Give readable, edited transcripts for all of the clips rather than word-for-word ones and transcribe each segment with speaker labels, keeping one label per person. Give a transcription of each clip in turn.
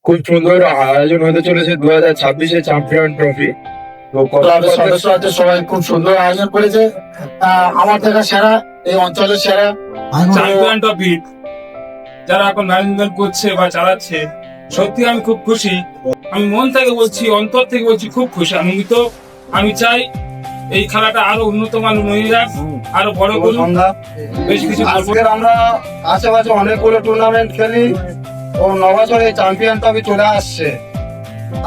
Speaker 1: খুব সুন্দর আয়োজন হতে চলেছে 2026-এ চ্যাম্পিয়ন ট্রফি। তো
Speaker 2: ক্লাবের সদস্য আছে, সবাই খুব সুন্দর আয়োজন করেছে। আমার দেখা সেরা, এই অঞ্চলের সেরা
Speaker 3: চ্যাম্পিয়ন ট্রফি যারা এখন ম্যানেজমেন্ট করছে বা চালাচ্ছে, সত্যি আমি খুব খুশি। আমি মন থেকে বলছি, অন্তর থেকে বলছি, খুব খুশি, আনন্দিত। আমি চাই এই খেলাটা আরো উন্নত মানের হয়ে যাক, আরো বড় করুন। বেশ কিছু
Speaker 2: আজকের আমরা আশেপাশে অনেকগুলো টুর্নামেন্ট খেলি ও 9 বছরে চ্যাম্পিয়ন ট্রফি চলে আসছে।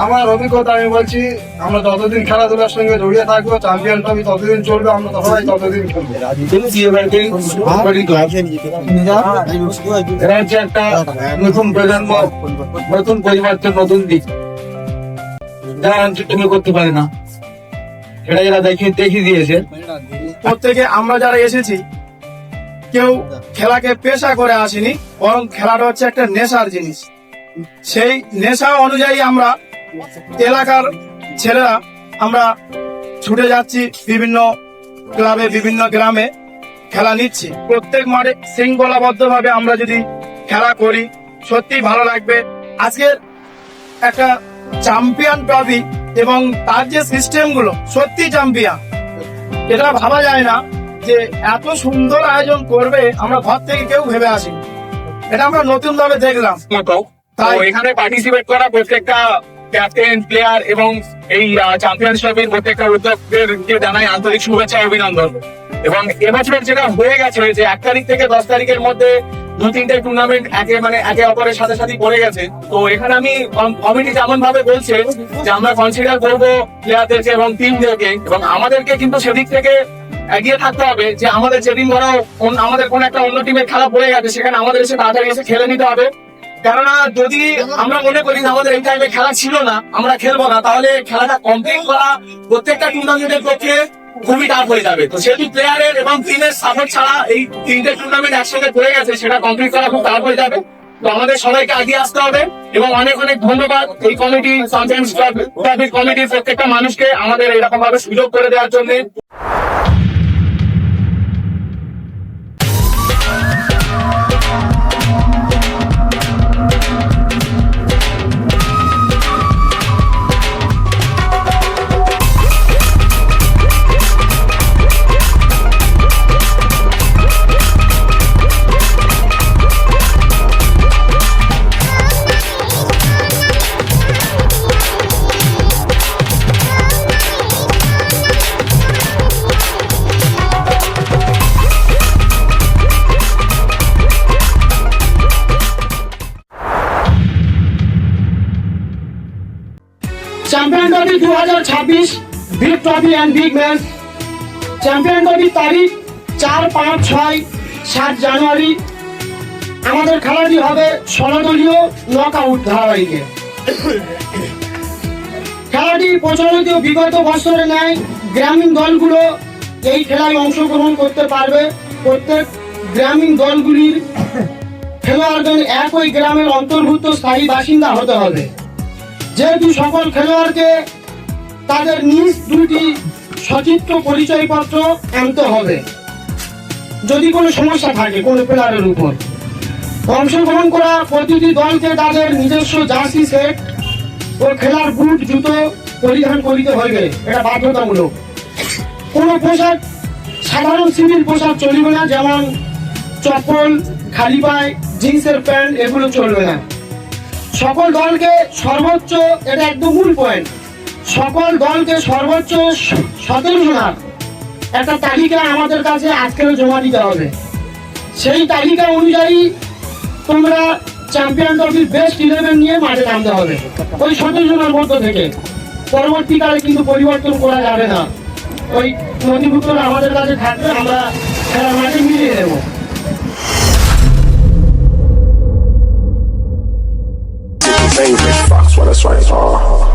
Speaker 2: আমার অভিজ্ঞতা আমি বলছি, আমরা যতদিন খেলাধুলার সঙ্গে জড়িয়ে থাকবো, চ্যাম্পিয়ন ট্রফি ততদিন চলবে, আমরা সবাই ততদিন খেলবো।
Speaker 1: এরা হচ্ছে একটা নতুন প্রজন্ম, নতুন পরিবর্তন, নতুন দিক যারা তুমি করতে পারে না, সেটা এরা দেখিয়ে দিয়েছে।
Speaker 4: প্রত্যেকে আমরা যারা এসেছি, কেউ খেলাকে পেশা করে আসেনি, বরং খেলাটা হচ্ছে একটা নেশার জিনিস। সেই নেশা অনুযায়ী আমরা এলাকার ছেলেরা আমরা ছুটে যাচ্ছি, বিভিন্ন ক্লাবে বিভিন্ন গ্রামে খেলা নিচ্ছি। প্রত্যেক মাঠে শৃঙ্খলাবদ্ধ ভাবে আমরা যদি খেলা করি, সত্যি ভালো লাগবে। আজকের একটা চ্যাম্পিয়ন ট্রফি এবং তার যে সিস্টেম গুলো, সত্যি চ্যাম্পিয়ন। এটা ভাবা যায় না যে এত সুন্দর আয়োজন করবে, আমরা ঘর থেকে কেউ ভেবে আসিনি। এটা আমরা নতুন ভাবে দেখলাম।
Speaker 1: তাই এখানে পার্টিসিপেট করা প্রত্যেকটা ক্যাপ্টেন, প্লেয়ার এবং এই চ্যাম্পিয়নশিপের প্রত্যেকটা উদ্যোগকে জানাই আন্তরিক শুভেচ্ছা ও অভিনন্দন। এবং এবছর যেটা হয়ে গেছে যে 1 তারিখ থেকে 10 তারিখের মধ্যে 2-3টে টুর্নামেন্ট একে অপরের সাথে সাথে পড়ে গেছে। তো এখানে আমি কমিটি যেমন ভাবে বলছে যে আমরা কনসিডার করবো প্লেয়ারদেরকে এবং টিমদেরকে, এবং আমাদেরকে কিন্তু সেদিক থেকে এগিয়ে থাকতে হবে যে আমাদের যেদিন ধরো আমাদের কোন একটা অন্য টিমের খেলা পড়ে গেছে, সেখানে আমাদের এসে তাড়াতাড়ি এসে খেলে নিতে হবে। কেননা যদি আমরা মনে করি যে আমাদের এই টাইমে খেলা ছিল না, আমরা খেলবো না, তাহলে খেলাটা কমপ্লিট করা প্রত্যেকটা টুর্নামেন্টের পক্ষে খুবই টাফ হয়ে যাবে। তো সেটি প্লেয়ারের এবং টিমের সাপোর্ট ছাড়া এই 3টে টুর্নামেন্ট একসঙ্গে পড়ে গেছে, সেটা কমপ্লিট করা খুব টাফ হয়ে যাবে। তো আমাদের সবাইকে এগিয়ে আসতে হবে। এবং অনেক অনেক ধন্যবাদ এই কমিটি, চ্যাম্পিয়ন্স ট্রফি কমিটির প্রত্যেকটা মানুষকে আমাদের এরকম ভাবে সুযোগ করে দেওয়ার জন্য।
Speaker 4: Champion trophy 2026 big trophy and big match. Champion ট্রফির তারিখ 4, 5, 6, 7 জানুয়ারি। আমাদের খেলাটি হবে 16 দলীয় নকআউট ধারাবাহিকে। খেলাটি প্রচলিত বিগত বছরে ন্যায় গ্রামীণ দলগুলো এই খেলায় অংশগ্রহণ করতে পারবে। প্রত্যেক গ্রামীণ দলগুলির খেলোয়াড়দের একই গ্রামের অন্তর্ভুক্ত স্থায়ী বাসিন্দা হতে হবে। যেহেতু সকল খেলোয়াড়কে তাদের নিজ 2টি সচিত্র পরিচয়পত্র আনতে হবে যদি কোনো সমস্যা থাকে কোনো প্লেয়ারের উপর। অংশগ্রহণ করা প্রতিটি দলকে তাদের নিজস্ব জার্সি সেট ও খেলার বুট জুতো পরিধান করিতে হইবে, এটা বাধ্যতামূলক। কোনো পোশাক, সাধারণ সিভিল পোশাক চলবে না, যেমন চপ্পল, খালি পায়ে, জিন্সের প্যান্ট, এগুলো চলবে না। সকল দলকে সর্বোচ্চ, এটা একদম মূল পয়েন্ট, সকল দলকে সর্বোচ্চ 17 জনের একটা তালিকা আমাদের কাছে আজকে জমা দিতে হবে। সেই তালিকা অনুযায়ী তোমরা চ্যাম্পিয়ন ট্রফির বেস্ট 11 নিয়ে মাঠে নামতে হবে ওই 17 জনের মধ্য থেকে। পরবর্তীকালে কিন্তু পরিবর্তন করা যাবে না, ওই নথিপত্র আমাদের কাছে থাকবে, আমরা খেলার মাঠে মিলিয়ে দেবো।
Speaker 5: Favorite Fox, what that's right.